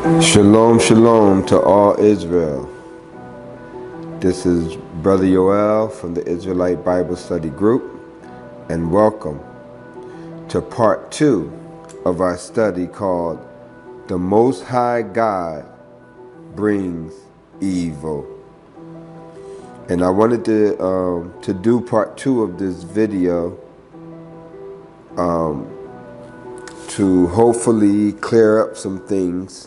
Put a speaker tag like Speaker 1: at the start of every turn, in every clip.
Speaker 1: Shalom, shalom to all Israel. This is Brother Yoel from the Israelite Bible Study Group, and welcome to part 2 of our study called The Most High God Brings Evil. And I wanted to do part 2 of this video to hopefully clear up some things,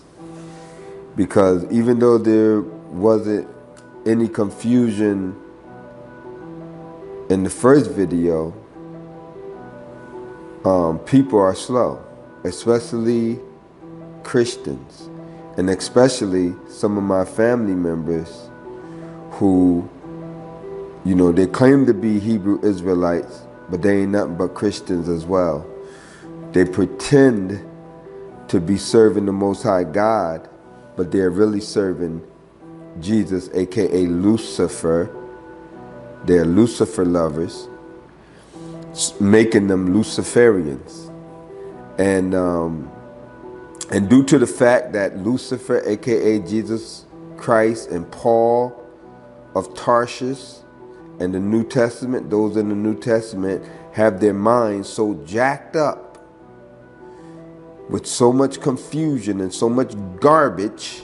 Speaker 1: because even though there wasn't any confusion in the first video, people are slow, especially Christians, and especially some of my family members who, they claim to be Hebrew Israelites, but they ain't nothing but Christians as well. They pretend to be serving the Most High God, but they're really serving Jesus, aka Lucifer. They're Lucifer lovers, making them Luciferians. And due to the fact that Lucifer, aka Jesus Christ, and Paul of Tarshish and the New Testament, those in the New Testament, have their minds so jacked up with so much confusion and so much garbage,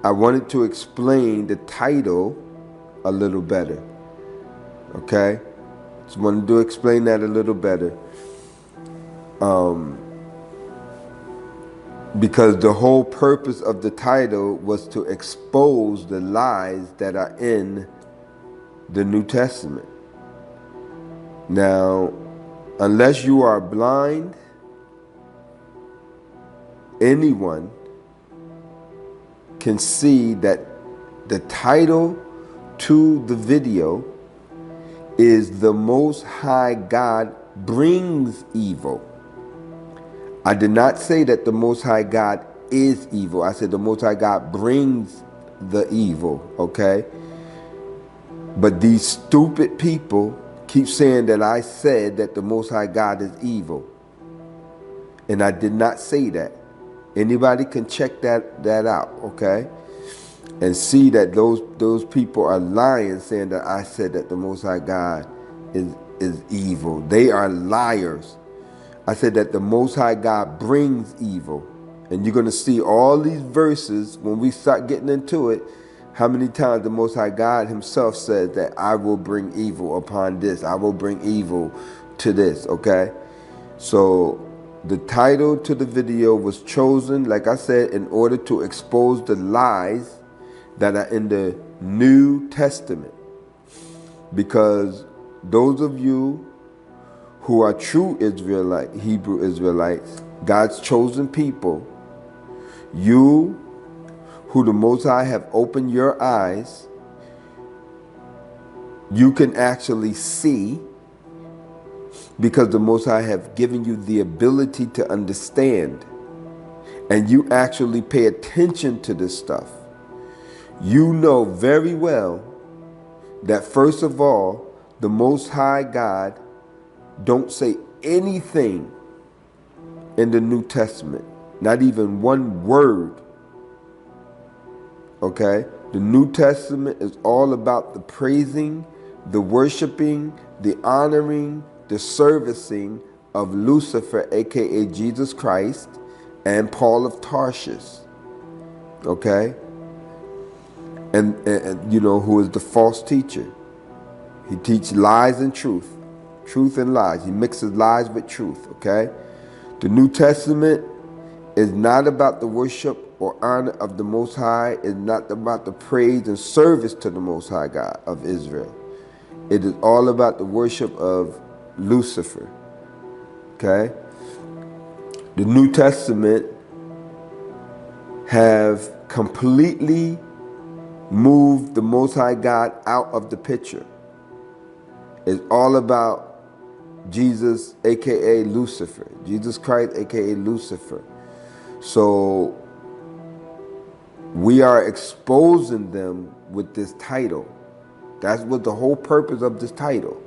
Speaker 1: I wanted to explain the title a little better. Okay? Just wanted to explain that a little better. Because the whole purpose of the title was to expose the lies that are in the New Testament. Now, unless you are blind, anyone can see that the title to the video is The Most High God Brings Evil. I did not say that the Most High God is evil. I said the Most High God brings the evil, okay? But these stupid people keep saying that I said that the Most High God is evil. And I did not say that. Anybody can check that out, okay? And see that those people are lying, saying that I said that the Most High God is evil. They are liars. I said that the Most High God brings evil. And you're going to see all these verses when we start getting into it, how many times the Most High God himself said that I will bring evil upon this. I will bring evil to this, okay? So the title to the video was chosen, like I said, in order to expose the lies that are in the New Testament. Because those of you who are true Hebrew Israelites, God's chosen people, you who the Most High have opened your eyes, you can actually see, because the Most High have given you the ability to understand, and you actually pay attention to this stuff. You know very well that first of all, the Most High God don't say anything in the New Testament, not even one word. Okay? The New Testament is all about the praising, the worshiping, the honoring, the servicing of Lucifer, aka Jesus Christ, and Paul of Tarshish. Okay? And who is the false teacher. He teaches lies and truth and lies. He mixes lies with truth, okay? The New Testament is not about the worship or honor of the Most High. It's not about the praise and service to the Most High God of Israel. It is all about the worship of Lucifer, okay? The New Testament have completely moved the Most High God out of the picture. It's all about Jesus, aka Lucifer. Jesus Christ, aka Lucifer. So we are exposing them with this title. That's what the whole purpose of this title.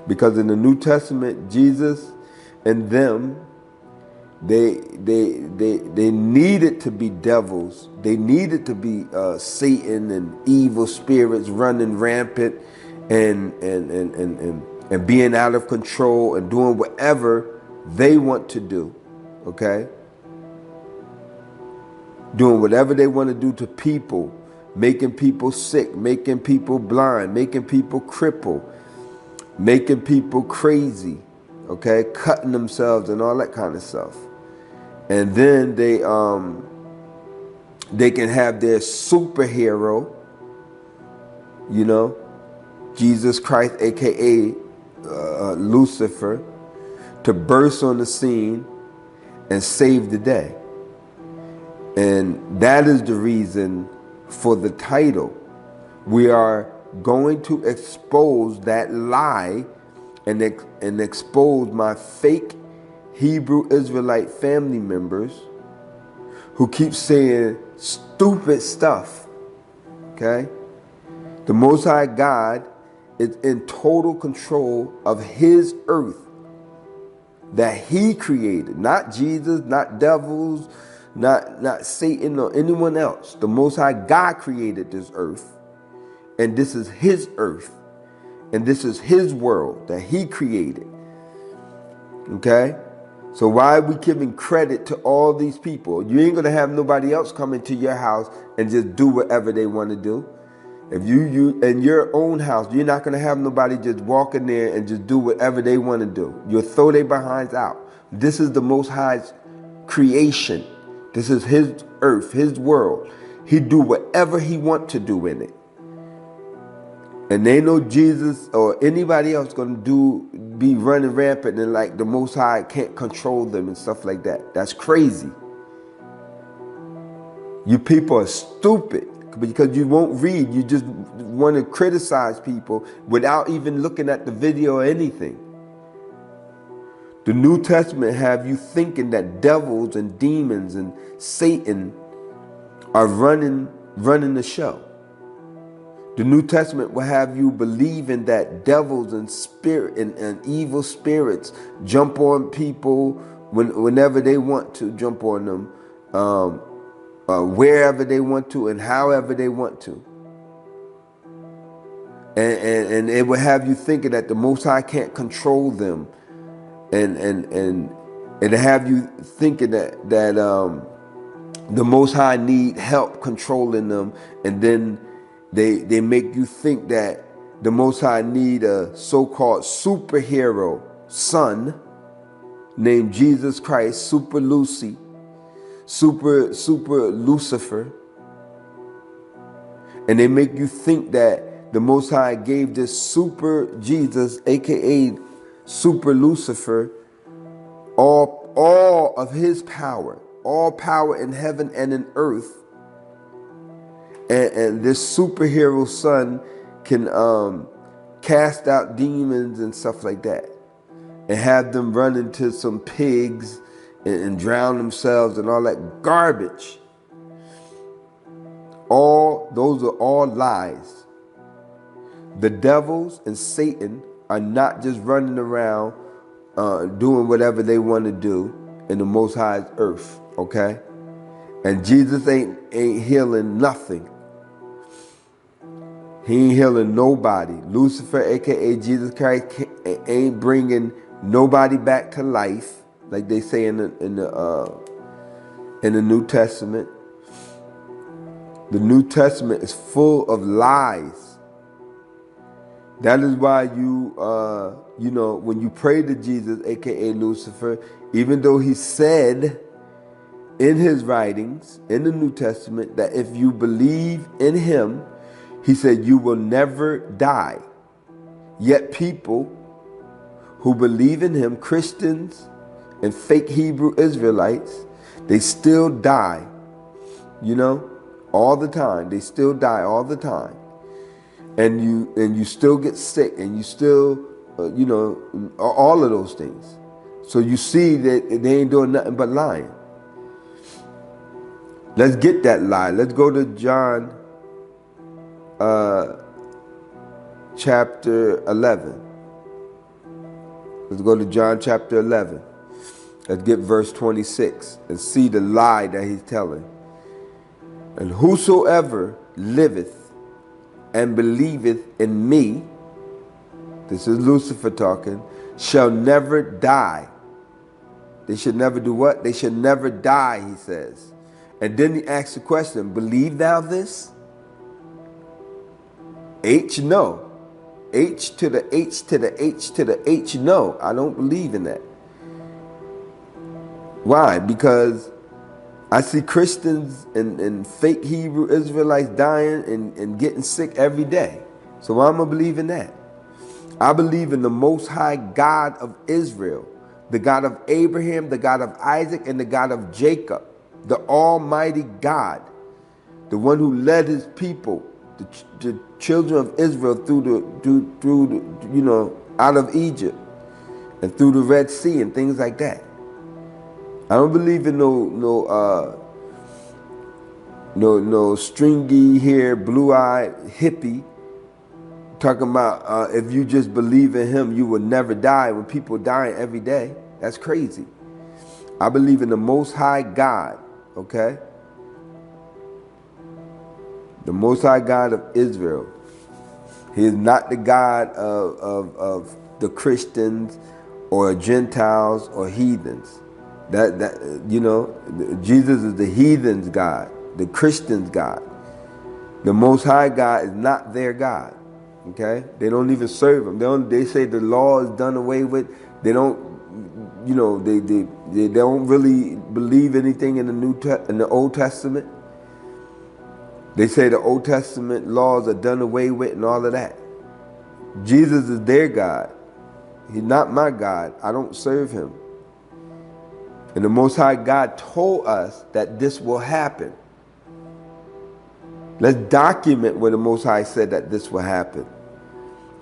Speaker 1: Because in the New Testament, Jesus and them They needed to be devils. They needed to be Satan and evil spirits running rampant and being out of control and doing whatever they want to do. Okay? Doing whatever they want to do to people, making people sick, making people blind, making people crippled, making people crazy, okay, cutting themselves and all that kind of stuff. And then they can have their superhero, you know, Jesus Christ, aka Lucifer, to burst on the scene and save the day. And that is the reason for the title. We are going to expose that lie and expose my fake Hebrew Israelite family members who keep saying stupid stuff. Okay? The Most High God is in total control of his earth that he created. Not Jesus, not devils, not Satan or anyone else. The Most High God created this earth. And this is his earth. And this is his world that he created. Okay? So why are we giving credit to all these people? You ain't going to have nobody else come into your house and just do whatever they want to do. If you in your own house, you're not going to have nobody just walk in there and just do whatever they want to do. You'll throw their behinds out. This is the Most High's creation. This is his earth, his world. He do whatever he want to do in it. And they know Jesus or anybody else going to be running rampant and like the Most High can't control them and stuff like that. That's crazy. You people are stupid because you won't read. You just want to criticize people without even looking at the video or anything. The New Testament have you thinking that devils and demons and Satan are running the show. The New Testament will have you believing that devils and spirit and evil spirits jump on people whenever they want to jump on them, wherever they want to and however they want to. And it will have you thinking that the Most High can't control them, and have you thinking that the Most High need help controlling them, and then they make you think that the Most High need a so-called superhero son named Jesus Christ, Super Lucy, Super Lucifer, and they make you think that the Most High gave this Super Jesus, aka Super Lucifer, all of his power, all power in heaven and in earth. And this superhero son can cast out demons and stuff like that, and have them run into some pigs and drown themselves and all that garbage. Those are all lies. The devils and Satan are not just running around doing whatever they want to do in the Most High's earth, okay? And Jesus ain't healing nothing. He ain't healing nobody. Lucifer, aka Jesus Christ, ain't bringing nobody back to life, like they say in the New Testament. The New Testament is full of lies. That is why when you pray to Jesus, aka Lucifer, even though he said in his writings in the New Testament that if you believe in him, he said you will never die. Yet people who believe in him, Christians and fake Hebrew Israelites, they still die, all the time. They still die all the time. And you still get sick, and you still, all of those things. So you see that they ain't doing nothing but lying. Let's get that lie. Let's go to John chapter 11. Let's go to John chapter 11. Let's get verse 26 and see the lie that he's telling. And whosoever liveth and believeth in me, this is Lucifer talking, shall never die. They should never do what? They should never die, he says. And then he asks the question, believe thou this? H, no. H to the H to the H to the H, no. I don't believe in that. Why? Because I see Christians and fake Hebrew Israelites dying and getting sick every day. So why am I believe in that? I believe in the Most High God of Israel, the God of Abraham, the God of Isaac, and the God of Jacob, the Almighty God, the one who led his people, the children of Israel through out of Egypt and through the Red Sea and things like that. I don't believe in no stringy hair, blue-eyed hippie talking about if you just believe in him, you will never die, when people dying every day. That's crazy. I believe in the Most High God, okay? The Most High God of Israel. He is not the God of the Christians or Gentiles or heathens. Jesus is the heathens' God, the Christians' God. The Most High God is not their God. Okay, they don't even serve him. They say the law is done away with. They don't, they don't really believe anything in the Old Testament. They say the Old Testament laws are done away with and all of that. Jesus is their God. He's not my God. I don't serve him. And the Most High God told us that this will happen. Let's document where the Most High said that this will happen.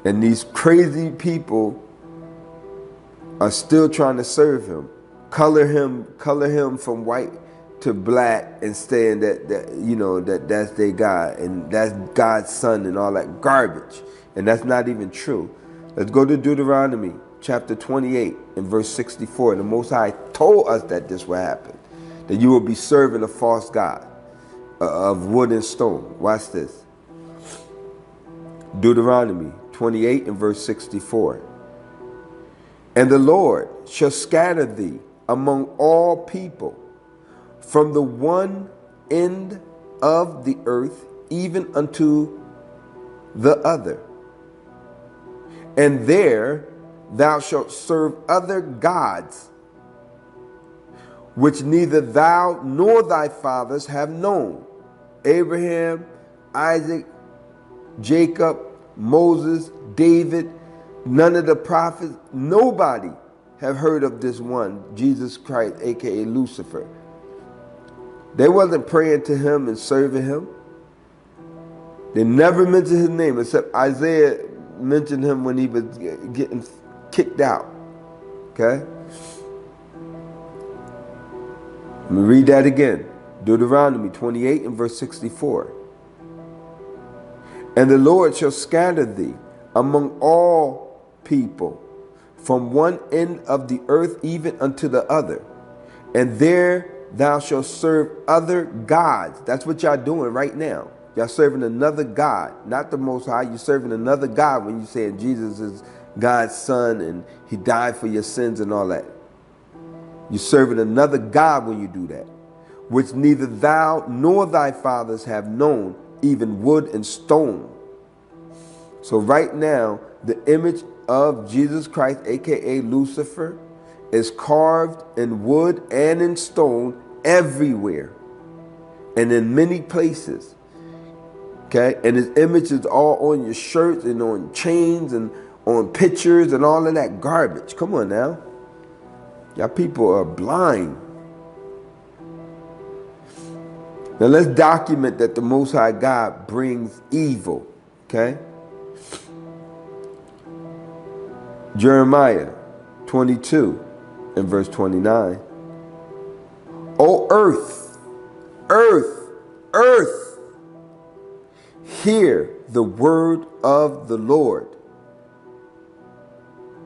Speaker 1: And these crazy people are still trying to serve him. Color him from white to black and saying that's their God and that's God's son and all that garbage. And that's not even true. Let's go to Deuteronomy chapter 28 and verse 64. The Most High told us that this will happen, that you will be serving a false god of wood and stone. Watch this. Deuteronomy 28 and verse 64. And the Lord shall scatter thee among all people, from the one end of the earth even unto the other. And there thou shalt serve other gods, which neither thou nor thy fathers have known. Abraham, Isaac, Jacob, Moses, David, none of the prophets, nobody have heard of this one, Jesus Christ, aka Lucifer. They wasn't praying to him and serving him. They never mentioned his name, except Isaiah mentioned him when he was getting kicked out. Okay? Let me read that again. Deuteronomy 28 and verse 64. And the Lord shall scatter thee among all people, from one end of the earth even unto the other. And there thou shalt serve other gods. That's what y'all doing right now. Y'all serving another God, not the Most High. You're serving another God when you say Jesus is God's son and he died for your sins and all that. You're serving another God when you do that, which neither thou nor thy fathers have known, even wood and stone. So right now, the image of Jesus Christ, aka Lucifer, is carved in wood and in stone everywhere and in many places. Okay, and his image is all on your shirts and on chains and on pictures and all of that garbage. Come on now. Y'all people are blind. Now let's document that the Most High God brings evil. Okay? Jeremiah 22 and verse 29. O earth, earth, earth, hear the word of the Lord.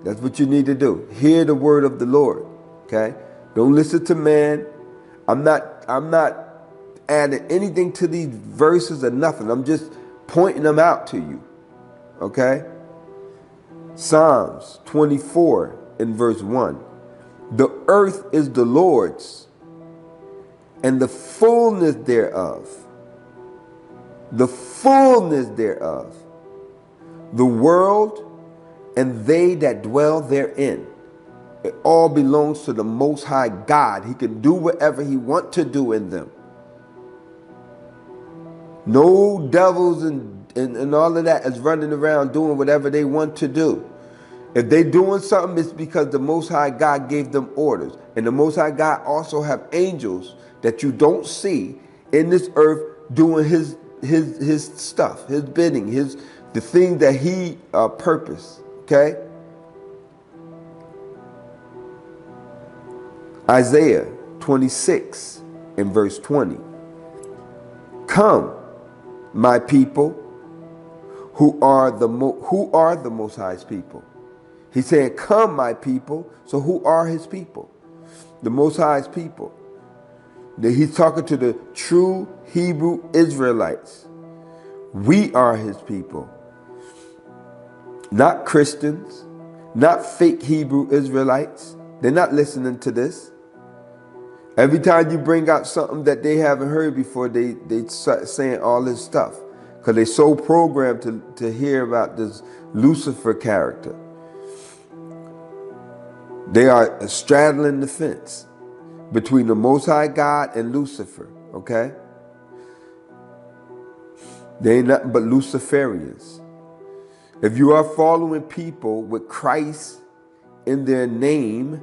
Speaker 1: That's what you need to do. Hear the word of the Lord. Okay? Don't listen to man. I'm not adding anything to these verses or nothing. I'm just pointing them out to you. Okay? Psalms 24 in verse 1. The earth is the Lord's, and the fullness thereof. The fullness thereof. The world and they that dwell therein. It all belongs to the Most High God. He can do whatever he wants to do in them. No devils and all of that is running around doing whatever they want to do. If they're doing something, it's because the Most High God gave them orders. And the Most High God also have angels that you don't see in this earth doing his stuff, his bidding, the thing that he purposed. Okay? Isaiah 26 in verse 20. Come, my people, who are the Most High's people. He's saying, come, my people. So who are his people? The Most High's people. He's talking to the true Hebrew Israelites. We are his people. Not Christians, not fake Hebrew Israelites. They're not listening to this. Every time you bring out something that they haven't heard before, they start saying all this stuff. Because they're so programmed to hear about this Lucifer character. They are straddling the fence between the Most High God and Lucifer, okay? They ain't nothing but Luciferians. If you are following people with Christ in their name,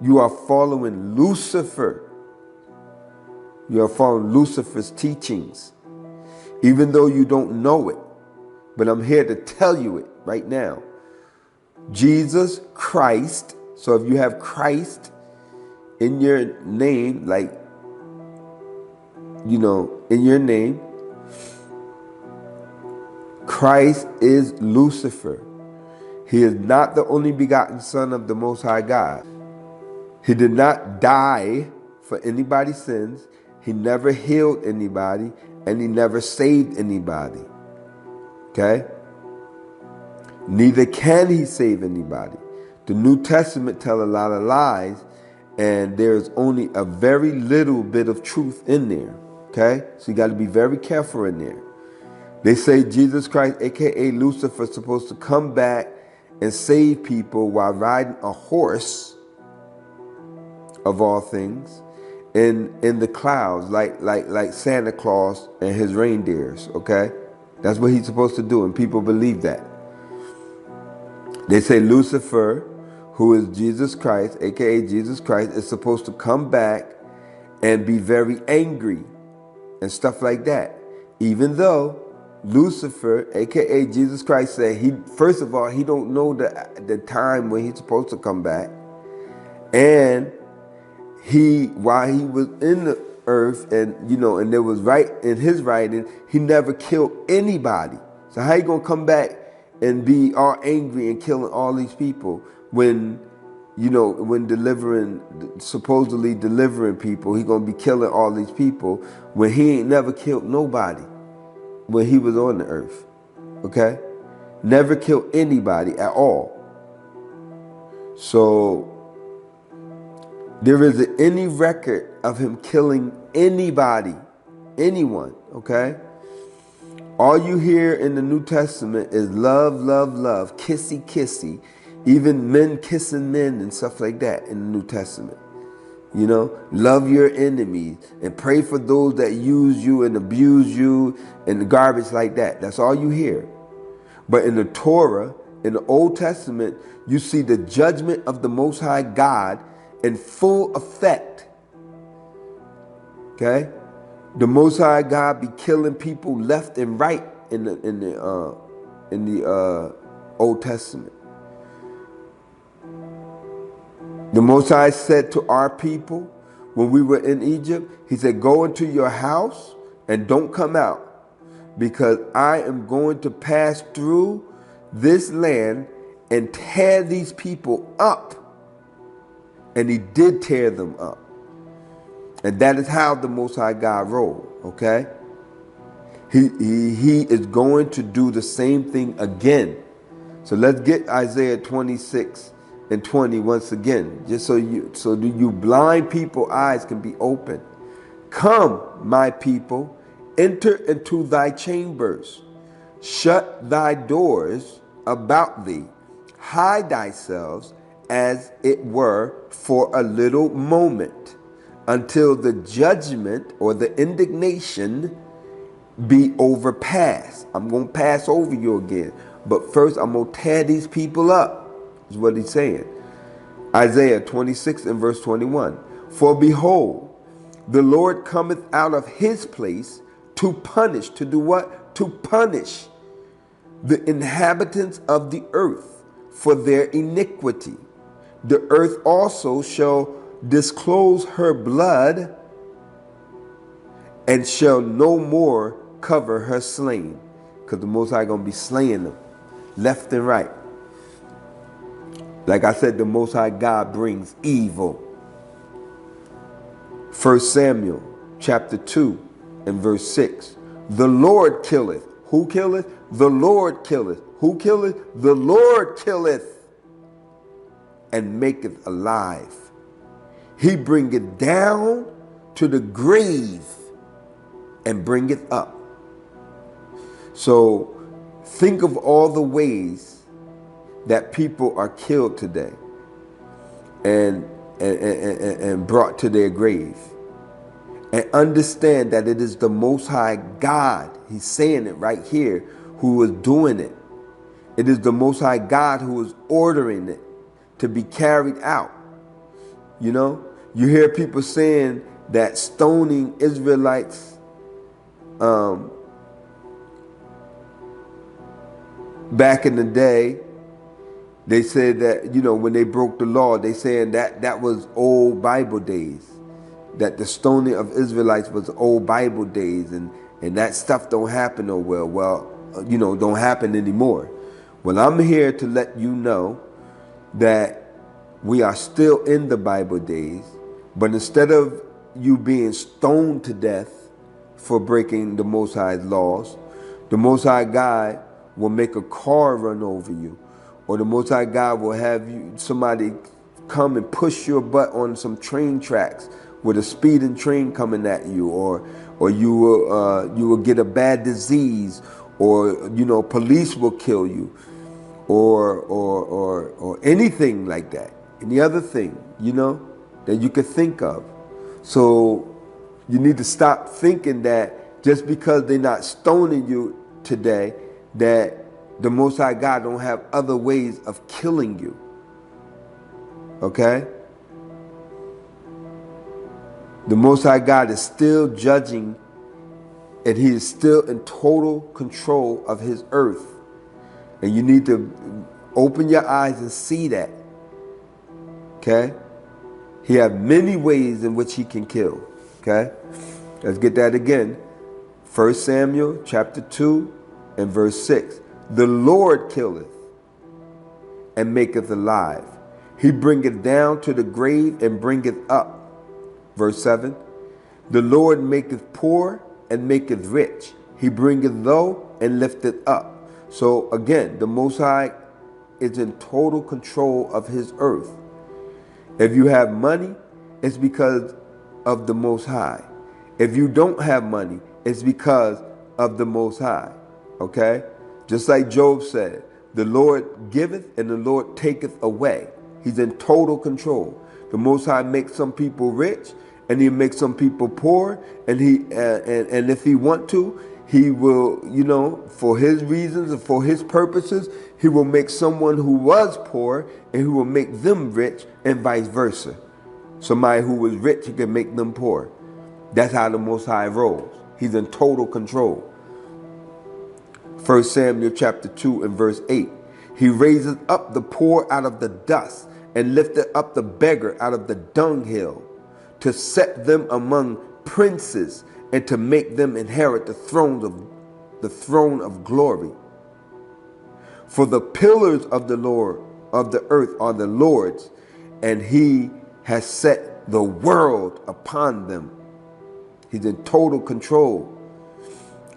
Speaker 1: you are following Lucifer. You are following Lucifer's teachings, even though you don't know it. But I'm here to tell you it right now. Jesus Christ. So if you have Christ in your name, like, in your name, Christ is Lucifer. He is not the only begotten Son of the Most High God. He did not die for anybody's sins. He never healed anybody, and he never saved anybody. Okay? Neither can he save anybody. The New Testament tells a lot of lies, and there's only a very little bit of truth in there. Okay? So you got to be very careful in there. They say Jesus Christ, aka Lucifer, is supposed to come back and save people while riding a horse, of all things, in the clouds, like Santa Claus and his reindeers. Okay? That's what he's supposed to do, and people believe that. They say Lucifer, who is Jesus Christ, aka Jesus Christ, is supposed to come back and be very angry and stuff like that. Even though Lucifer, aka Jesus Christ, said first of all, he don't know the time when he's supposed to come back. And while he was in the earth, and and there was right in his writing, he never killed anybody. So how you gonna come back and be all angry and killing all these people when supposedly delivering people, he gonna be killing all these people when he ain't never killed nobody when he was on the earth. Okay? Never killed anybody at all. So there isn't any record of him killing anybody, anyone, okay? All you hear in the New Testament is love, love, love, kissy, kissy, even men kissing men and stuff like that in the New Testament. Love your enemies and pray for those that use you and abuse you and garbage like that. That's all you hear. But in the Torah, in the Old Testament, you see the judgment of the Most High God in full effect. Okay? The Most High God be killing people left and right in the Old Testament. The Most High said to our people when we were in Egypt, he said, go into your house and don't come out, because I am going to pass through this land and tear these people up. And he did tear them up. And that is how the Most High God rolled, okay? He is going to do the same thing again. So let's get Isaiah 26 and 20 once again, just so you blind people eyes can be open. Come, my people, enter into thy chambers, shut thy doors about thee, hide thyself as it were for a little moment, until the judgment or the indignation be overpassed. I'm going to pass over you again. But first, I'm going to tear these people up, is what he's saying. Isaiah 26 and verse 21. For behold, the Lord cometh out of his place to punish. To do what? To punish the inhabitants of the earth for their iniquity. The earth also shall disclose her blood, and shall no more cover her slain. Because the Most High going to be slaying them left and right. Like I said, the Most High God brings evil. 1 Samuel chapter 2 and verse 6. The Lord killeth. Who killeth? The Lord killeth. Who killeth? The Lord killeth, and maketh alive. He bringeth down to the grave, and bringeth up. So think of all the ways that people are killed today and brought to their grave. And understand that it is the Most High God, he's saying it right here, who is doing it. It is the Most High God who is ordering it to be carried out. You know, you hear people saying that stoning Israelites back in the day, they said that, you know, when they broke the law, they saying that was old Bible days, that the stoning of Israelites was old Bible days, and that stuff don't happen nowhere. Well, you know, don't happen anymore. Well, I'm here to let you know that we are still in the Bible days, but instead of you being stoned to death for breaking the Most High's laws, the Most High God will make a car run over you, or the Most High God will have somebody come and push your butt on some train tracks with a speeding train coming at you, or you will get a bad disease, or you know, police will kill you, or anything like that. Any other thing, you know, that you could think of. So you need to stop thinking that just because they're not stoning you today, that the Most High God don't have other ways of killing you. Okay? The Most High God is still judging, and he is still in total control of his earth. And you need to open your eyes and see that. Okay? He has many ways in which he can kill. Okay? Let's get that again. 1 Samuel chapter 2 and verse 6. The Lord killeth and maketh alive. He bringeth down to the grave and bringeth up. Verse 7. The Lord maketh poor and maketh rich. He bringeth low and lifteth up. So again, the Most High is in total control of his earth. If you have money, it's because of the Most High. If you don't have money, it's because of the Most High. Okay? Just like Job said, the Lord giveth and the Lord taketh away. He's in total control. The Most High makes some people rich, and he makes some people poor, and and if he want to, he will, you know, for his reasons and for his purposes, he will make someone who was poor and he will make them rich, and vice versa. Somebody who was rich, he can make them poor. That's how the Most High rolls. He's in total control. 1 Samuel chapter 2 and verse 8. He raises up the poor out of the dust, and lifteth up the beggar out of the dunghill, to set them among princes, and to make them inherit the throne of glory. For the pillars of the Lord of the earth are the Lord's, and he has set the world upon them. He's in total control.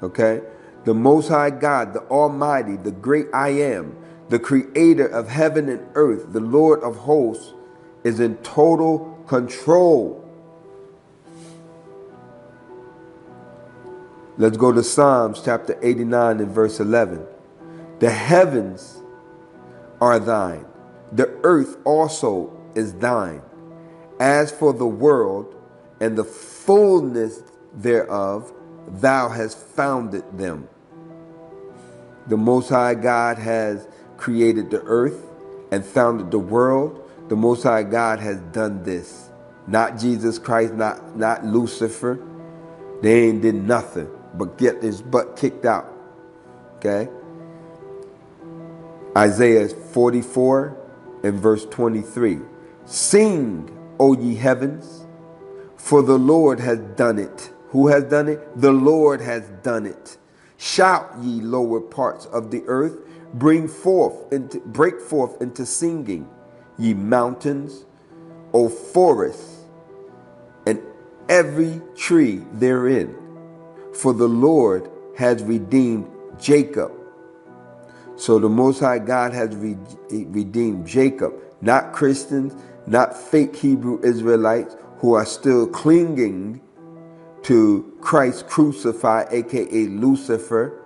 Speaker 1: Okay? The Most High God, the Almighty, the great I am, the creator of heaven and earth, the Lord of hosts, is in total control. Let's go to Psalms chapter 89 and verse 11. The heavens are thine, the earth also is thine. As for the world and the fullness thereof, thou hast founded them. The Most High God has created the earth and founded the world. The Most High God has done this. Not Jesus Christ, not Lucifer. They ain't did nothing but get his butt kicked out. Okay? Isaiah 44 and verse 23. Sing, O ye heavens, for the Lord has done it. Who has done it? The Lord has done it. Shout, ye lower parts of the earth, break forth into singing, ye mountains, O forests, and every tree therein. For the Lord has redeemed Jacob. So the Most High God has redeemed Jacob, not Christians, not fake Hebrew Israelites who are still clinging to Christ crucified, aka Lucifer.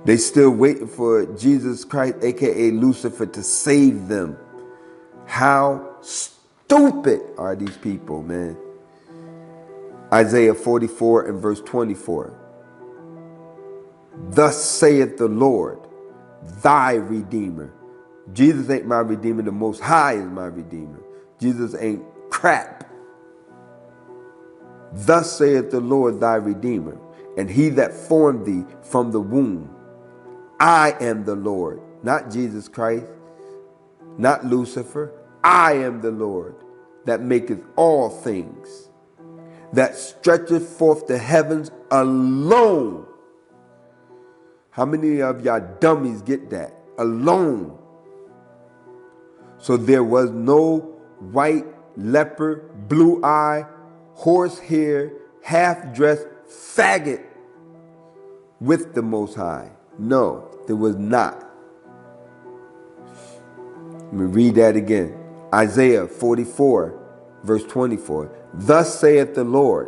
Speaker 1: They still waiting for Jesus Christ, aka Lucifer, to save them. How stupid are these people, man? Isaiah 44 and verse 24. Thus saith the Lord, thy Redeemer. Jesus ain't my Redeemer. The Most High is my Redeemer. Jesus ain't crap. Thus saith the Lord thy Redeemer, and he that formed thee from the womb. I am the Lord, not Jesus Christ, not Lucifer. I am the Lord that maketh all things, that stretcheth forth the heavens alone. How many of y'all dummies get that? Alone. So there was no white, leopard, blue eye, horsehair, half-dressed faggot with the Most High. No, there was not. Let me read that again. Isaiah 44, verse 24. Thus saith the Lord,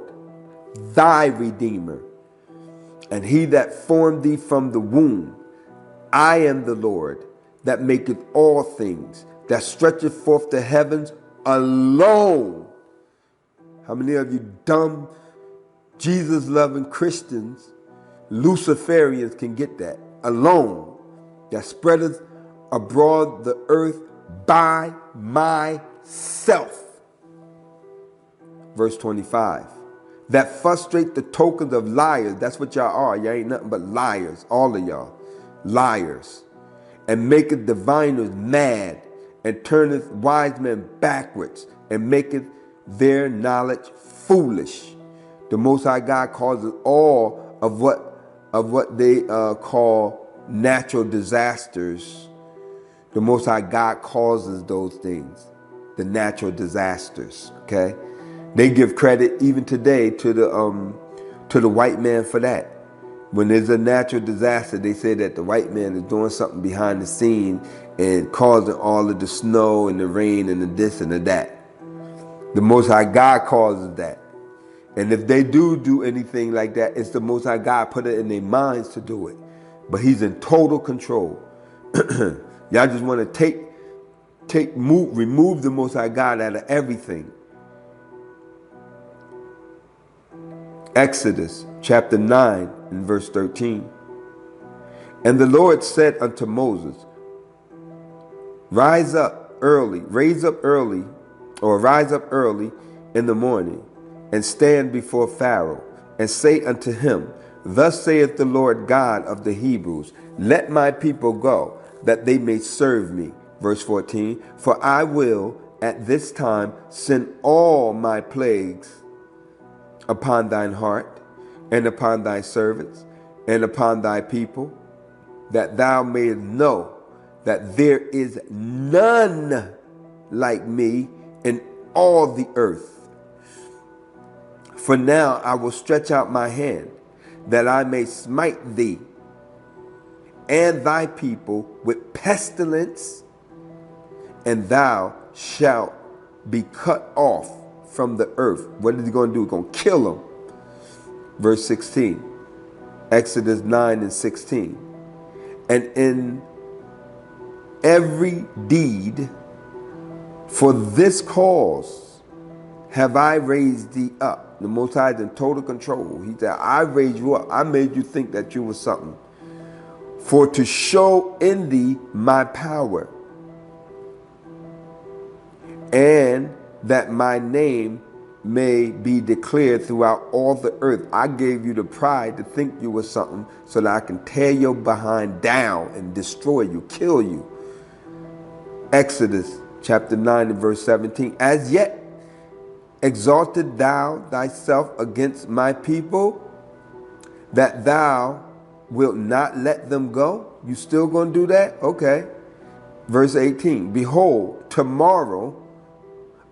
Speaker 1: thy Redeemer, and he that formed thee from the womb. I am the Lord that maketh all things, that stretcheth forth the heavens alone. How many of you dumb, Jesus-loving Christians, Luciferians can get that? Alone, that spreadeth abroad the earth by myself. Verse 25. That frustrate the tokens of liars. That's what y'all are. Y'all ain't nothing but liars. All of y'all. Liars. And maketh diviners mad, and turneth wise men backwards, and maketh their knowledge foolish. The Most High God causes all of what they call natural disasters. The Most High God causes those things, the natural disasters. Okay, they give credit even today to the white man for that. When there's a natural disaster, they say that the white man is doing something behind the scene and causing all of the snow and the rain and the this and the that. The Most High God causes that. And if they do anything like that, it's the Most High God put it in their minds to do it. But he's in total control. Y'all just want to remove the Most High God out of everything. Exodus chapter 9 and verse 13. And the Lord said unto Moses, rise up early in the morning, and stand before Pharaoh, and say unto him, thus saith the Lord God of the Hebrews, let my people go, that they may serve me. Verse 14, for I will at this time send all my plagues upon thine heart, and upon thy servants, and upon thy people, that thou mayest know that there is none like me in all the earth. For now I will stretch out my hand, that I may smite thee and thy people with pestilence, and thou shalt be cut off from the earth. What is he going to do? He's going to kill them. Verse 16, Exodus 9 and 16. And in every deed for this cause have I raised thee up. The Most High is in total control. He said, I raised you up. I made you think that you were something. For to show in thee my power, and that my name may be declared throughout all the earth. I gave you the pride to think you were something so that I can tear your behind down and destroy you, kill you. Exodus chapter 9 and verse 17. As yet exalted thou thyself against my people, that thou wilt not let them go? You still going to do that? Okay. Verse 18. Behold, tomorrow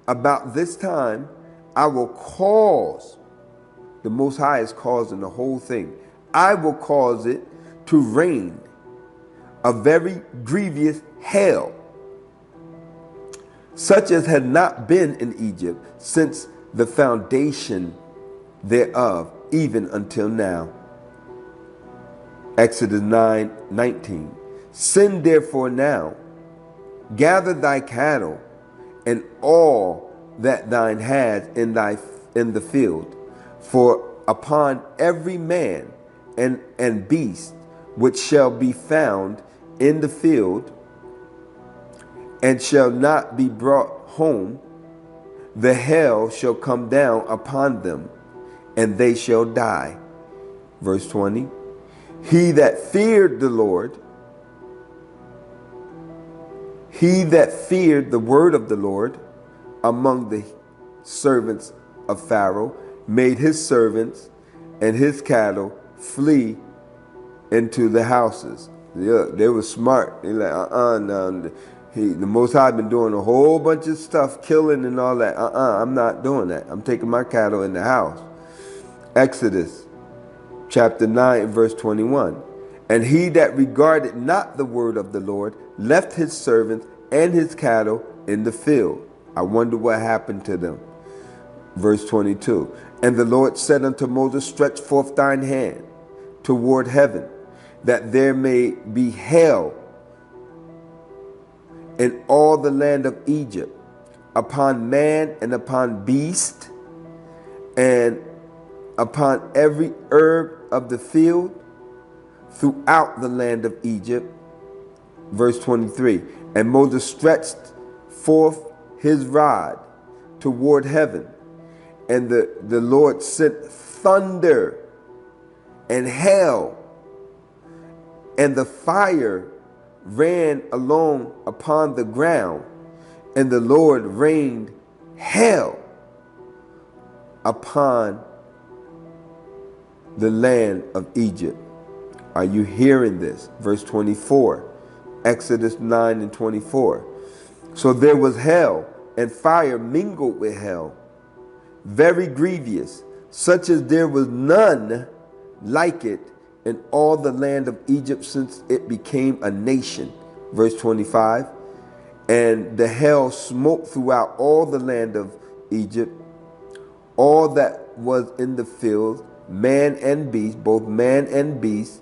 Speaker 1: about this time I will cause, the Most High is causing the whole thing, I will cause it to rain a very grievous hail, such as had not been in Egypt since the foundation thereof, even until now. Exodus 9:19. Send therefore now, gather thy cattle and all that thine has in the field, for upon every man and beast which shall be found in the field, and shall not be brought home, the hail shall come down upon them, and they shall die. Verse 20. He that feared the Lord, he that feared the word of the Lord among the servants of Pharaoh, made his servants and his cattle flee into the houses. Yeah, they were smart. They like, no. The Most High been doing a whole bunch of stuff, killing and all that. I'm not doing that. I'm taking my cattle in the house. Exodus chapter 9 verse 21. And he that regarded not the word of the Lord left his servants and his cattle in the field. I wonder what happened to them. Verse 22. And the Lord said unto Moses, stretch forth thine hand toward heaven, that there may be hail in all the land of Egypt, upon man and upon beast, and upon every herb of the field throughout the land of Egypt. Verse 23. And Moses stretched forth his rod toward heaven, and the Lord sent thunder and hail, and the fire ran along upon the ground, and the Lord rained hail upon the land of Egypt. Are you hearing this? Verse 24, Exodus 9 and 24. So there was hail and fire mingled with hail, very grievous, such as there was none like it in all the land of Egypt since it became a nation. Verse 25. And the hail smote throughout all the land of Egypt, all that was in the field, man and beast, both man and beast.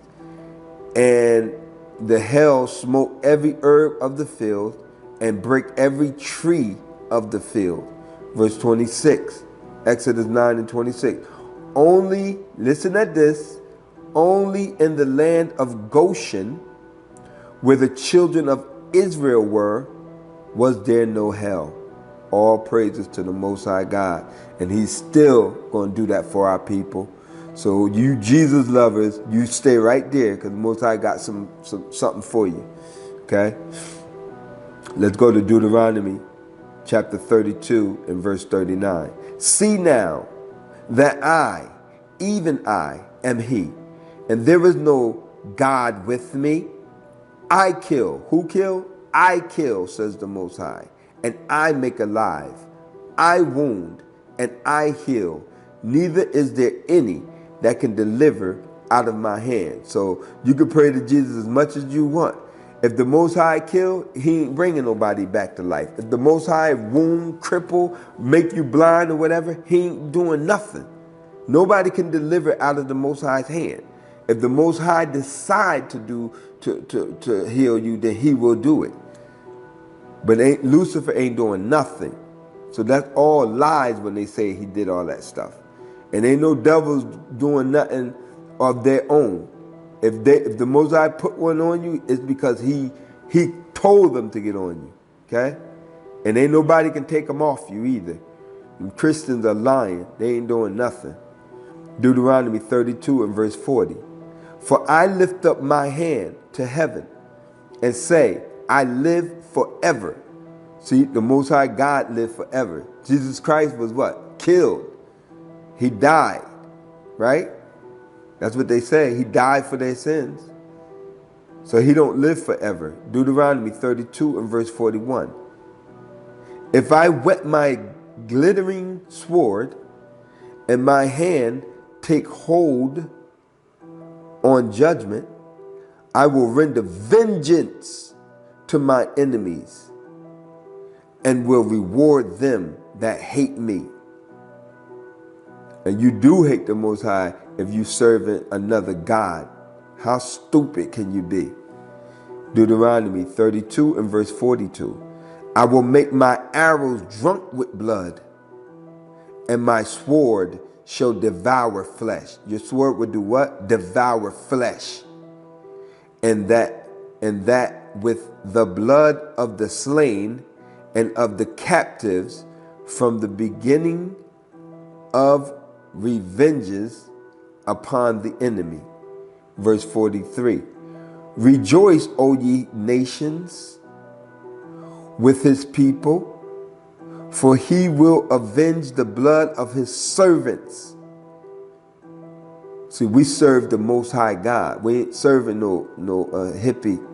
Speaker 1: And the hail smote every herb of the field, and break every tree of the field. Verse 26, Exodus 9 and 26. Only, listen at this, only in the land of Goshen, where the children of Israel were, was there no hail. All praises to the Most High God. And he's still going to do that for our people. So you Jesus lovers, you stay right there, because the Most High got something for you. Okay? Let's go to Deuteronomy chapter 32 and verse 39. See now that I, even I, am he, and there is no God with me. I kill. Who kill? I kill, says the Most High, and I make alive. I wound and I heal. Neither is there any that can deliver out of my hand. So you can pray to Jesus as much as you want. If the Most High kill, he ain't bringing nobody back to life. If the Most High wound, cripple, make you blind or whatever, he ain't doing nothing. Nobody can deliver out of the Most High's hand. If the Most High decide to heal you, then he will do it. But Lucifer ain't doing nothing. So that's all lies when they say he did all that stuff. And ain't no devils doing nothing of their own. If the Most High put one on you, it's because he told them to get on you. Okay? And ain't nobody can take them off you either. And Christians are lying. They ain't doing nothing. Deuteronomy 32 and verse 40. For I lift up my hand to heaven and say, I live forever. See, the Most High God lived forever. Jesus Christ was what? Killed. He died, right? That's what they say. He died for their sins. So he don't live forever. Deuteronomy 32 and verse 41. If I whet my glittering sword and my hand take hold on judgment, I will render vengeance to my enemies and will reward them that hate me. And you do hate the Most High if you serve another God. How stupid can you be? Deuteronomy 32 and verse 42. I will make my arrows drunk with blood, and my sword shall devour flesh. Your sword will do what? Devour flesh. And that with the blood of the slain and of the captives from the beginning of revenges upon the enemy. Verse 43. Rejoice, O ye nations, with his people, for he will avenge the blood of his servants. See, we serve the Most High God. We ain't serving no hippie.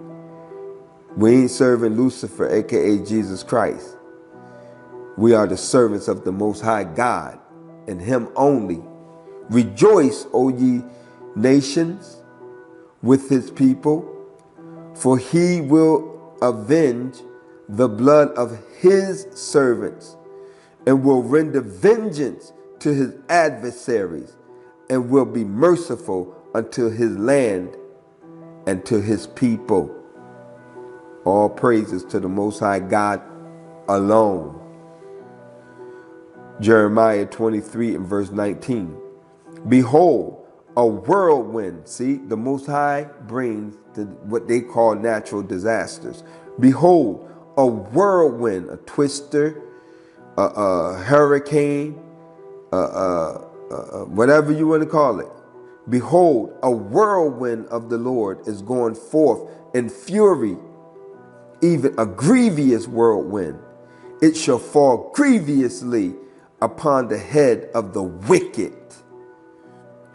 Speaker 1: We ain't serving Lucifer, aka Jesus Christ. We are the servants of the Most High God, and him only. Rejoice, O ye nations, with his people, for he will avenge the blood of his servants and will render vengeance to his adversaries and will be merciful unto his land and to his people. All praises to the Most High God alone. Jeremiah 23 and verse 19. Behold, a whirlwind. See, the Most High brings what they call natural disasters. Behold, a whirlwind, a twister, a hurricane, whatever you want to call it. Behold, a whirlwind of the Lord is going forth in fury, even a grievous whirlwind. It shall fall grievously upon the head of the wicked.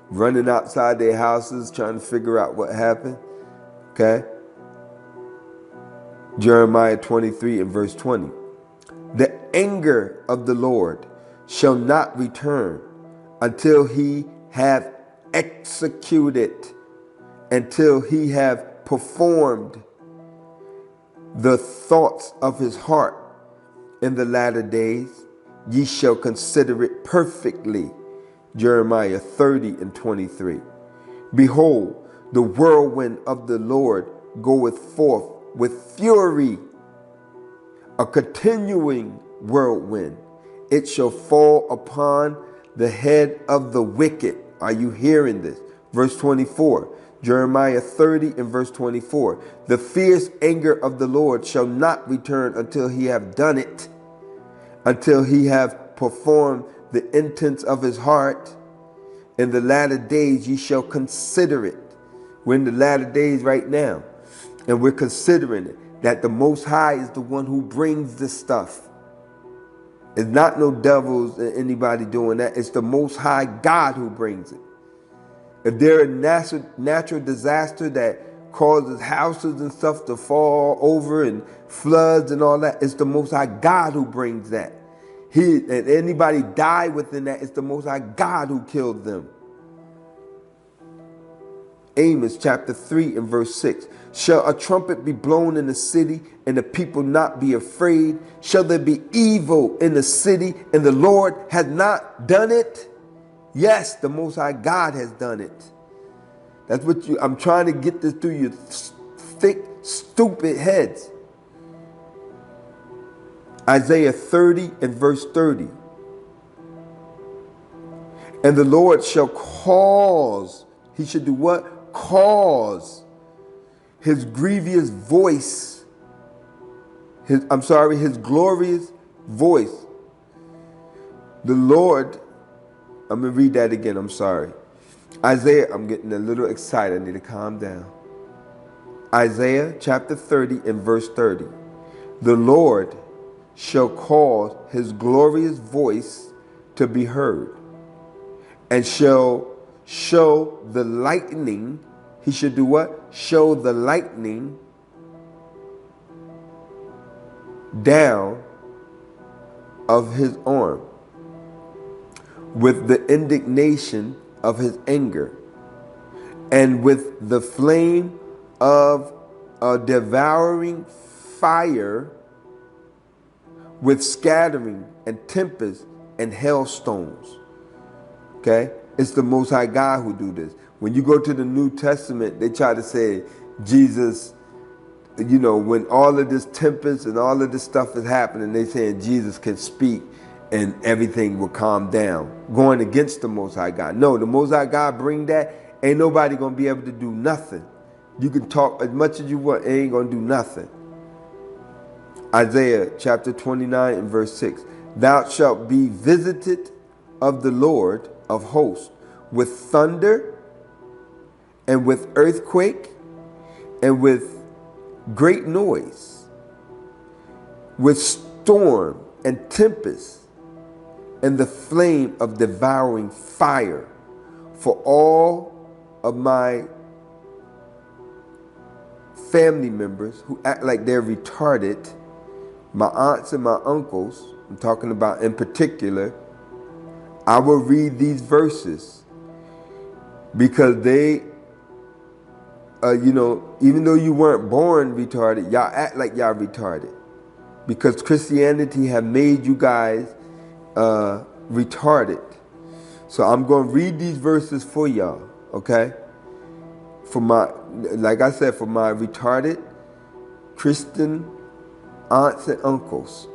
Speaker 1: Running outside their houses, trying to figure out what happened. Okay? Jeremiah 23 and verse 20. The anger of the Lord shall not return until he have executed, until he have performed the thoughts of his heart. In the latter days, ye shall consider it perfectly. Jeremiah 30 and 23. Behold, the whirlwind of the Lord goeth forth with fury, a continuing whirlwind. It shall fall upon the head of the wicked. Are you hearing this? Verse 24. Jeremiah 30 and verse 24. The fierce anger of the Lord shall not return until he have done it, until he have performed the intents of his heart. In the latter days ye shall consider it. We're in the latter days right now, and we're considering it, that the Most High is the one who brings this stuff. It's not no devils and anybody doing that. It's the Most High God who brings it. If there are natural disaster that causes houses and stuff to fall over and floods and all that, it's the Most High God who brings that. and anybody die within that, it's the Most High God who killed them. Amos chapter 3 and verse 6. Shall a trumpet be blown in the city and the people not be afraid? Shall there be evil in the city and the Lord has not done it? Yes, the Most High God has done it. That's what I'm trying to get this through your thick, stupid heads. Isaiah 30 and verse 30. And the Lord shall cause, he should do what? Cause his grievous voice, his glorious voice. The Lord, I'm going to read that again, I'm sorry. Isaiah, I'm getting a little excited, I need to calm down. Isaiah chapter 30 and verse 30. The Lord shall cause his glorious voice to be heard, and shall show the lightning. He should do what? Show the lightning down of his arm with the indignation of his anger, and with the flame of a devouring fire, with scattering and tempest and hailstones. Okay? It's the Most High God who do this. When you go to the New Testament, they try to say Jesus, when all of this tempest and all of this stuff is happening, they saying Jesus can speak and everything will calm down, going against the Most High God. No, the Most High God bring that, ain't nobody going to be able to do nothing. You can talk as much as you want, it ain't going to do nothing. Isaiah chapter 29 and verse 6. Thou shalt be visited of the Lord of hosts with thunder and with earthquake and with great noise, with storm and tempest and the flame of devouring fire. For all of my family members who act like they're retarded, my aunts and my uncles, I'm talking about in particular, I will read these verses because they, even though you weren't born retarded, y'all act like y'all retarded because Christianity have made you guys retarded. So I'm going to read these verses for y'all, okay? For my retarded Christian aunts and uncles,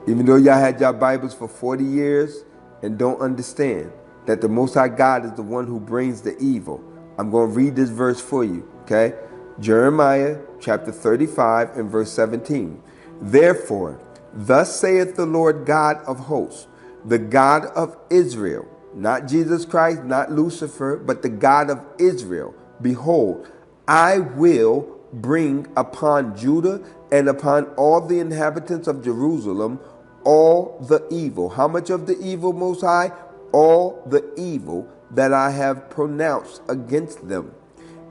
Speaker 1: even though y'all had y'all Bibles for 40 years and don't understand that the Most High God is the one who brings the evil, I'm going to read this verse for you, okay? Jeremiah chapter 35 and verse 17. Therefore, thus saith the Lord God of hosts, the God of Israel, not Jesus Christ, not Lucifer, but the God of Israel. Behold, I will bring upon Judah and upon all the inhabitants of Jerusalem all the evil. How much of the evil, Most High? All the evil that I have pronounced against them,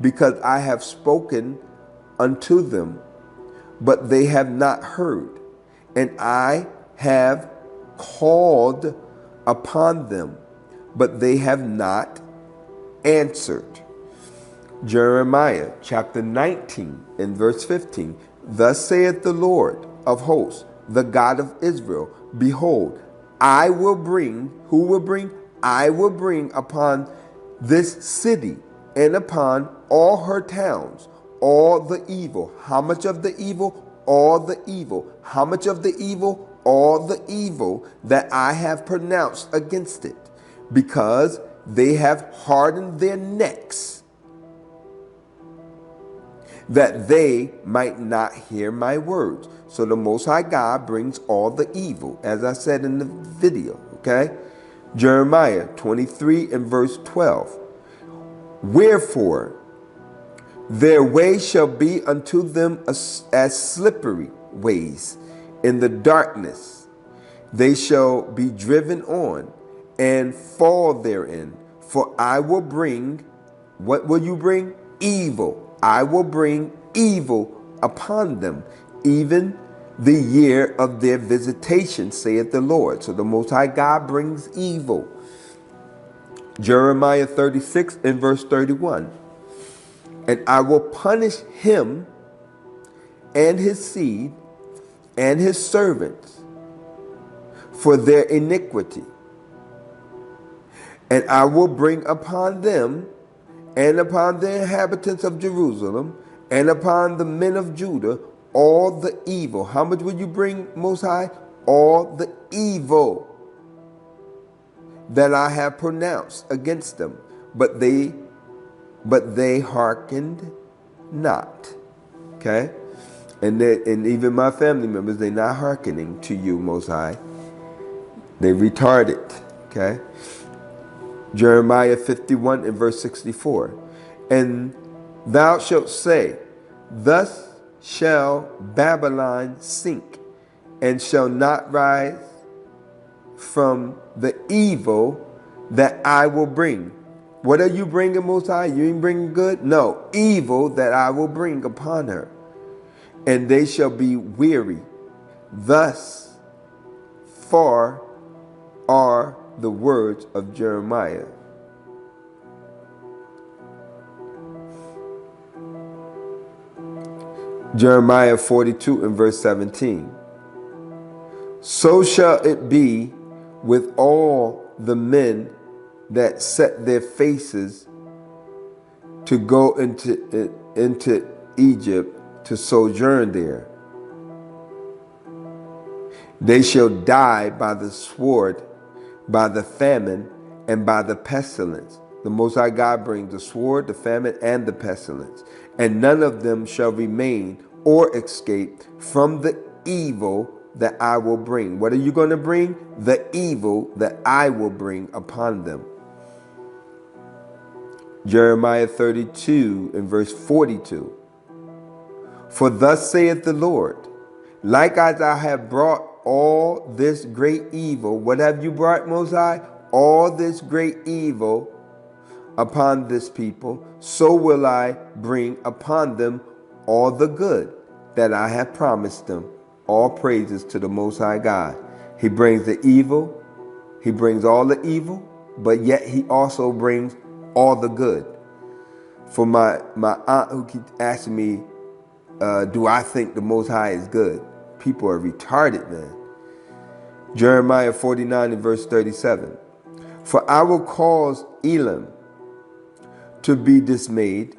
Speaker 1: because I have spoken unto them, but they have not heard, and I have called upon them, but they have not answered. Jeremiah chapter 19 and verse 15. Thus saith the Lord of hosts, the God of Israel, behold, I will bring, who will bring? I will bring upon this city and upon all her towns all the evil. How much of the evil? All the evil. How much of the evil? All the evil that I have pronounced against it, because they have hardened their necks, that they might not hear my words. So the Most High God brings all the evil, as I said in the video, okay? Jeremiah 23 and verse 12. Wherefore, their way shall be unto them as slippery ways in the darkness. They shall be driven on and fall therein. For I will bring, what will you bring? Evil. I will bring evil upon them, even the year of their visitation, saith the Lord. So the Most High God brings evil. Jeremiah 36 and verse 31. And I will punish him and his seed and his servants for their iniquity. And I will bring upon them and upon the inhabitants of Jerusalem and upon the men of Judah all the evil. How much will you bring, Most High? All the evil that I have pronounced against them. But they hearkened not. Okay? And even my family members, they're not hearkening to you, Most High. They retarded. Okay? Jeremiah 51 and verse 64. And thou shalt say, thus shall Babylon sink, and shall not rise from the evil that I will bring. What are you bringing, Most High? You ain't bringing good? No, evil that I will bring upon her. And they shall be weary. Thus far are the words of Jeremiah. Jeremiah 42 and verse 17. So shall it be with all the men that set their faces to go into Egypt to sojourn there. They shall die by the sword, by the famine, and by the pestilence. The Most High God brings the sword, the famine, and the pestilence. And none of them shall remain or escape from the evil that I will bring. What are you going to bring? The evil that I will bring upon them. Jeremiah 32 and verse 42. For thus saith the Lord, like as I have brought all this great evil. What have you brought, Most High? All this great evil upon this people, so will I bring upon them all the good that I have promised them. All praises to the Most High God. He brings the evil. He brings all the evil, but yet he also brings all the good. For my aunt who keeps asking me, do I think the Most High is good? People are retarded, man. Jeremiah 49 and verse 37. For I will cause Elam to be dismayed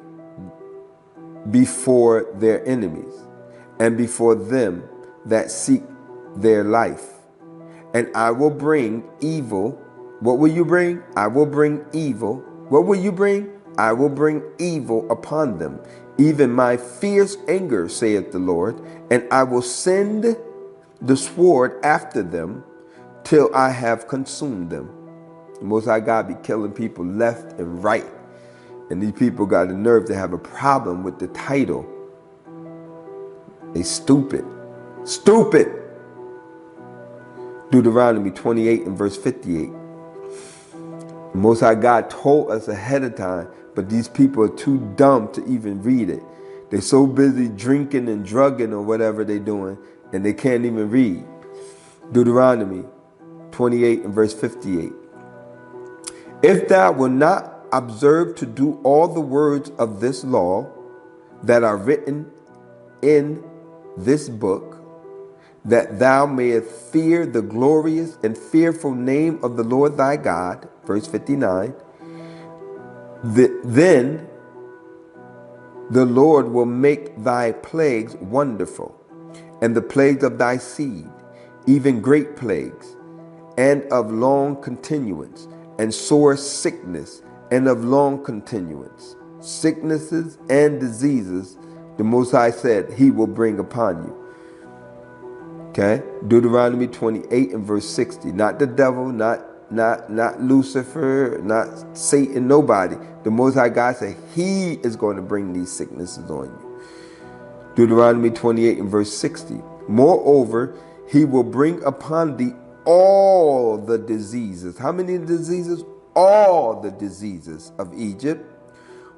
Speaker 1: before their enemies and before them that seek their life. And I will bring evil. What will you bring? I will bring evil. What will you bring? I will bring evil upon them, even my fierce anger, saith the Lord, and I will send the sword after them till I have consumed them. The Most High God be killing people left and right. And these people got the nerve to have a problem with the title. They stupid. Stupid. Deuteronomy 28 and verse 58. The Most High God told us ahead of time, but these people are too dumb to even read it. They're so busy drinking and drugging or whatever they're doing, and they can't even read. Deuteronomy 28 and verse 58. If thou wilt not observe to do all the words of this law that are written in this book, that thou mayest fear the glorious and fearful name of the Lord thy God, verse 59, then the Lord will make thy plagues wonderful, and the plagues of thy seed, even great plagues, and of long continuance, and sore sickness, and of long continuance. Sicknesses and diseases, the Most High said he will bring upon you. Okay? Deuteronomy 28 and verse 60. Not the devil, not Lucifer, not Satan, nobody. The Most High God said he is going to bring these sicknesses on you. Deuteronomy 28 and verse 60. Moreover, he will bring upon thee all the diseases. How many diseases? All the diseases of Egypt,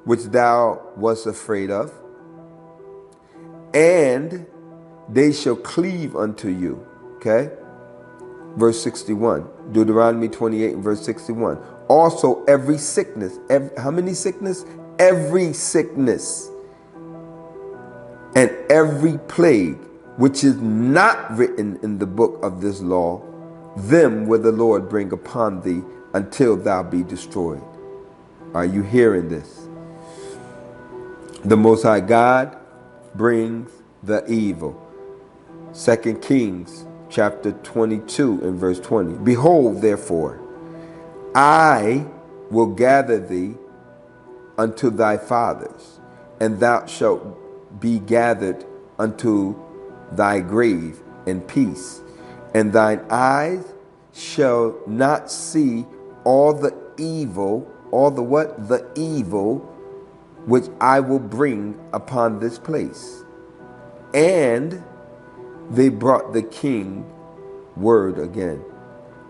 Speaker 1: which thou wast afraid of, and they shall cleave unto you. Okay? Verse 61. Deuteronomy 28 and verse 61. Also every sickness. How many sickness? Every sickness. And every plague which is not written in the book of this law, them will the Lord bring upon thee until thou be destroyed. Are you hearing this? The Most High God brings the evil. 2 Kings chapter 22 and verse 20. Behold, therefore, I will gather thee unto thy fathers, and thou shalt be gathered unto thy grave in peace, and thine eyes shall not see all the evil, all the what? The evil which I will bring upon this place. And they brought the king word again.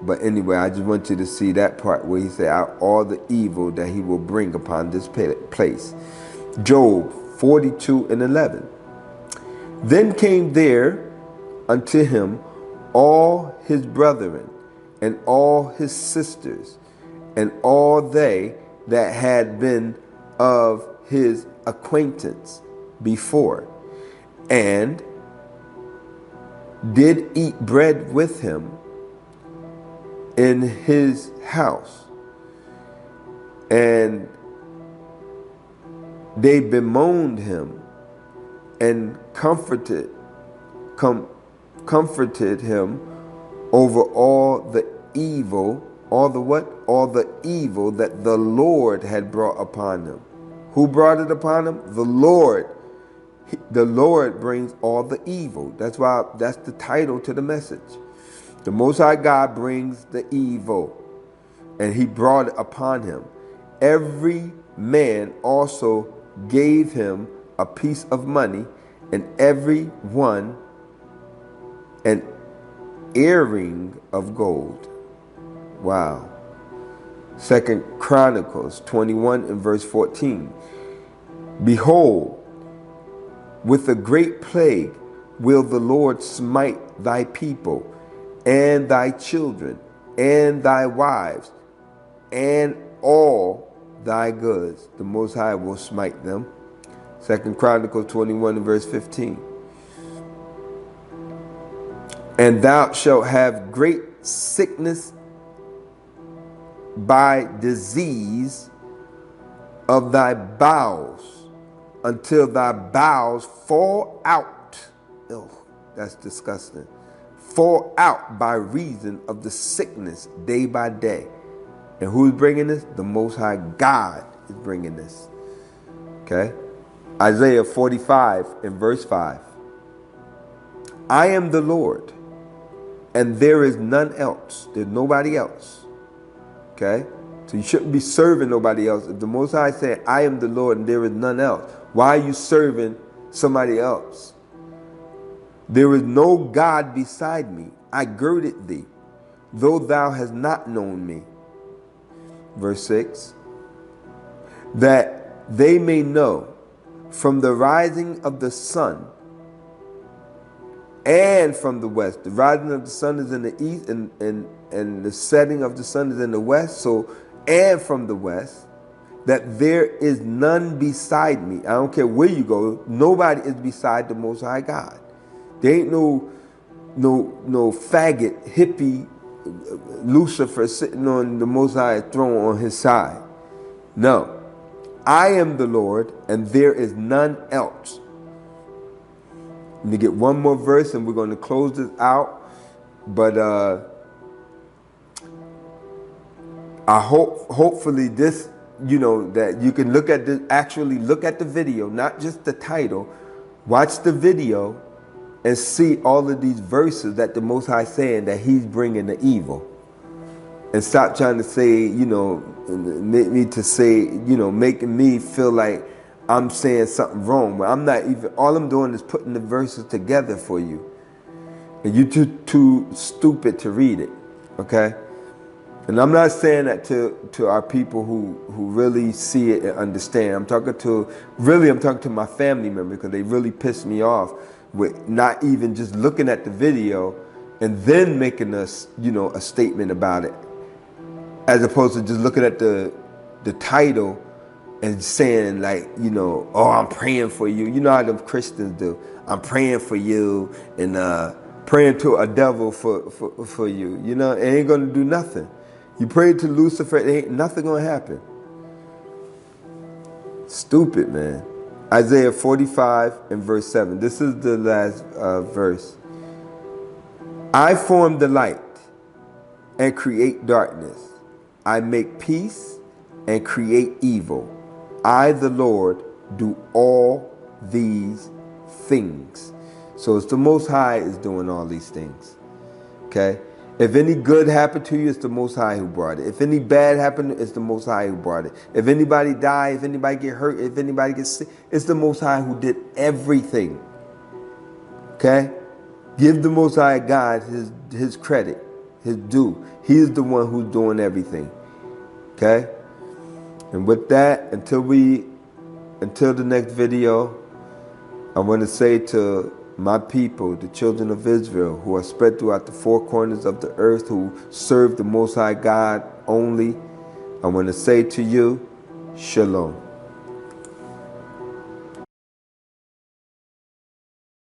Speaker 1: But anyway, I just want you to see that part where he said, all the evil that he will bring upon this place. Job 42 and 11. Then came there unto him all his brethren, and all his sisters, and all they that had been of his acquaintance before, and did eat bread with him in his house. And they bemoaned him and comforted him over all the evil, all the what? All the evil that the Lord had brought upon him. Who brought it upon him? The Lord. The Lord brings all the evil. That's why that's the title to the message. The Most High God brings the evil, and he brought it upon him. Every man also gave him a piece of money, and every one an earring of gold. Wow. 2 Chronicles 21 and verse 14. Behold, with a great plague will the Lord smite thy people, and thy children, and thy wives, and all thy goods. The Most High will smite them. 2 Chronicles 21 and verse 15. And thou shalt have great sickness by disease of thy bowels, until thy bowels fall out. Oh, that's disgusting. Fall out by reason of the sickness day by day. And who's bringing this? The Most High God is bringing this. Okay? Isaiah 45 and verse 5. I am the Lord, and there is none else. There's nobody else. Okay? So you shouldn't be serving nobody else. If the Most High said, I am the Lord, and there is none else, why are you serving somebody else? There is no God beside me. I girded thee, though thou hast not known me. Verse 6. That they may know from the rising of the sun and from the west. The rising of the sun is in the east, and the setting of the sun is in the west. So, and from the west, that there is none beside me. I don't care where you go. Nobody is beside the Most High God. There ain't no faggot, hippie, Lucifer sitting on the Most High throne on his side. No. I am the Lord, and there is none else. Let me get one more verse, and we're going to close this out. But I hopefully this, that you can look at this, actually look at the video, not just the title. Watch the video and see all of these verses that the Most High saying that he's bringing the evil. And stop trying to say, making me feel like I'm saying something wrong. But I'm not even, all I'm doing is putting the verses together for you. And you're too stupid to read it, okay? And I'm not saying that to our people who really see it and understand. I'm talking to my family members, because they really piss me off with not even just looking at the video and then making a statement about it, as opposed to just looking at the title and saying like, oh, I'm praying for you. You know how them Christians do. I'm praying for you and praying to a devil for you. It ain't gonna do nothing. You pray to Lucifer, it ain't nothing gonna happen. Stupid, man. Isaiah 45 and verse 7. This is the last verse. I form the light and create darkness. I make peace and create evil. I, the Lord, do all these things. So it's the Most High is doing all these things. Okay? If any good happened to you, it's the Most High who brought it. If any bad happened, it's the Most High who brought it. If anybody die, if anybody get hurt, if anybody gets sick, it's the Most High who did everything. Okay? Give the Most High God his credit, his due. He is the one who's doing everything. Okay? And with that, until the next video, I want to say to my people, the children of Israel, who are spread throughout the four corners of the earth, who serve the Most High God only, I want to say to you, Shalom.